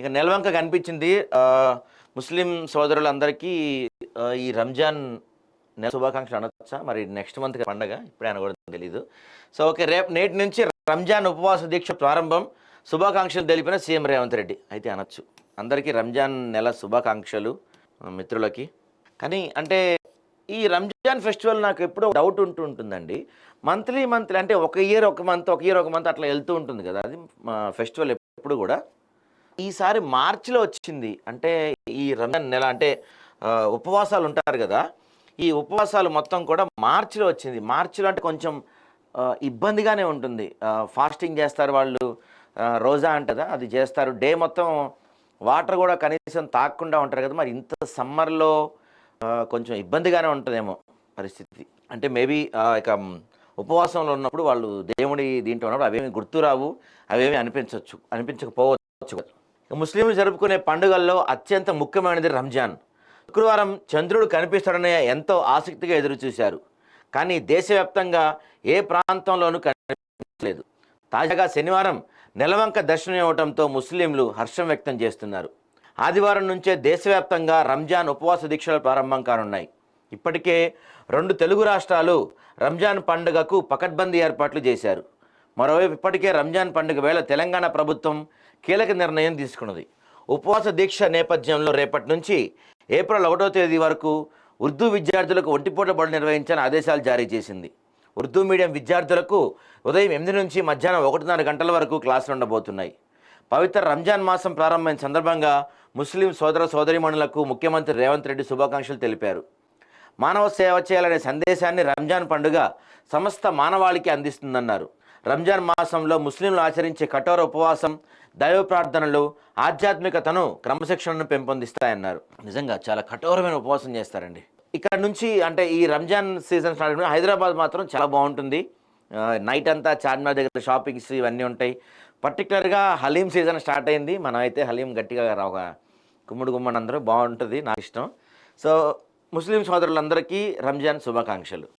ఇక నెలవంక కనిపించింది. ముస్లిం సోదరులందరికీ ఈ రంజాన్ నెల శుభాకాంక్షలు అనొచ్చా? మరి నెక్స్ట్ మంత్ పండగ. ఇప్పుడే అనకూడదో తెలీదు. So, okay. నేటి నుంచి రంజాన్ ఉపవాస దీక్ష ప్రారంభం. శుభాకాంక్షలు తెలిపిన సీఎం రేవంత్ రెడ్డి. అయితే అనొచ్చు. అందరికీ రంజాన్ నెల శుభాకాంక్షలు మిత్రులకి. కానీ అంటే ఈ రంజాన్ ఫెస్టివల్ నాకు ఎప్పుడో డౌట్ ఉంటుందండి. మంత్లీ అంటే ఒక ఇయర్ ఒక మంత్, ఒక ఇయర్ ఒక మంత్ అట్లా వెళ్తూ ఉంటుంది కదా! అది ఫెస్టివల్ ఎప్పుడు కూడా. ఈసారి మార్చిలో వచ్చింది. అంటే ఈ రంజాన్ నెల అంటే ఉపవాసాలు ఉంటారు కదా! ఈ ఉపవాసాలు మొత్తం కూడా మార్చిలో వచ్చింది. మార్చిలో అంటే కొంచెం ఇబ్బందిగానే ఉంటుంది. ఫాస్టింగ్ చేస్తారు వాళ్ళు. రోజా అంటదా అది చేస్తారు. డే మొత్తం వాటర్ కూడా కనీసం తాగకుండా ఉంటారు కదా! మరి ఇంత సమ్మర్‌లో కొంచెం ఇబ్బందిగానే ఉంటదేమో పరిస్థితి. అంటే మేబీ ఇక ఉపవాసంలో ఉన్నప్పుడు వాళ్ళు దేవుడి దీంట్లో ఉన్నప్పుడు అవేమి గుర్తురావు. అవేమి అనిపించకపోవచ్చు. ముస్లింలు జరుపుకునే పండుగల్లో అత్యంత ముఖ్యమైనది రంజాన్. శుక్రవారం చంద్రుడు కనిపిస్తాడనే ఎంతో ఆసక్తిగా ఎదురుచూశారు. కానీ దేశవ్యాప్తంగా ఏ ప్రాంతంలోనూ కనిపించలేదు. తాజాగా శనివారం నెలవంక దర్శనం ఇవ్వడంతో ముస్లింలు హర్షం వ్యక్తం చేస్తున్నారు. ఆదివారం నుంచే దేశవ్యాప్తంగా రంజాన్ ఉపవాస దీక్షలు ప్రారంభం కానున్నాయి. ఇప్పటికే 2 తెలుగు రాష్ట్రాలు రంజాన్ పండుగకు పకడ్బందీ ఏర్పాట్లు చేశారు. మరోవైపు ఇప్పటికే రంజాన్ పండుగ వేళ తెలంగాణ ప్రభుత్వం కీలక నిర్ణయం తీసుకున్నది. ఉపవాస దీక్ష నేపథ్యంలో రేపటి నుంచి ఏప్రిల్ 1వ తేదీ వరకు ఉర్దూ విద్యార్థులకు ఒంటిపూట బడులు నిర్వహించాలని ఆదేశాలు జారీ చేసింది. ఉర్దూ మీడియం విద్యార్థులకు ఉదయం 8 నుంచి మధ్యాహ్నం 1:30 గంటల వరకు క్లాసులు ఉండబోతున్నాయి. పవిత్ర రంజాన్ మాసం ప్రారంభమైన సందర్భంగా ముస్లిం సోదర సోదరీమణులకు ముఖ్యమంత్రి రేవంత్ రెడ్డి శుభాకాంక్షలు తెలిపారు. మానవ సేవ చేయాలనే సందేశాన్ని రంజాన్ పండుగ సమస్త మానవాళికి అందిస్తుందన్నారు. రంజాన్ మాసంలో ముస్లింలు ఆచరించే కఠోర ఉపవాసం, దైవ ప్రార్థనలు ఆధ్యాత్మికతను, క్రమశిక్షణను పెంపొందిస్తాయన్నారు. నిజంగా చాలా కఠోరమైన ఉపవాసం చేస్తారండి. ఇక్కడ నుంచి అంటే ఈ రంజాన్ సీజన్ స్టార్ట్ అయిన హైదరాబాద్ మాత్రం చాలా బాగుంటుంది. నైట్ అంతా చార్మినార్ దగ్గర షాపింగ్స్ ఇవన్నీ ఉంటాయి. పర్టికులర్గా హలీం సీజన్ స్టార్ట్ అయింది. మనం అయితే హలీం గట్టిగా ఒక గుమ్మడి అందరూ బాగుంటుంది. నాకు ఇష్టం. సో ముస్లిం సోదరులందరికీ రంజాన్ శుభాకాంక్షలు.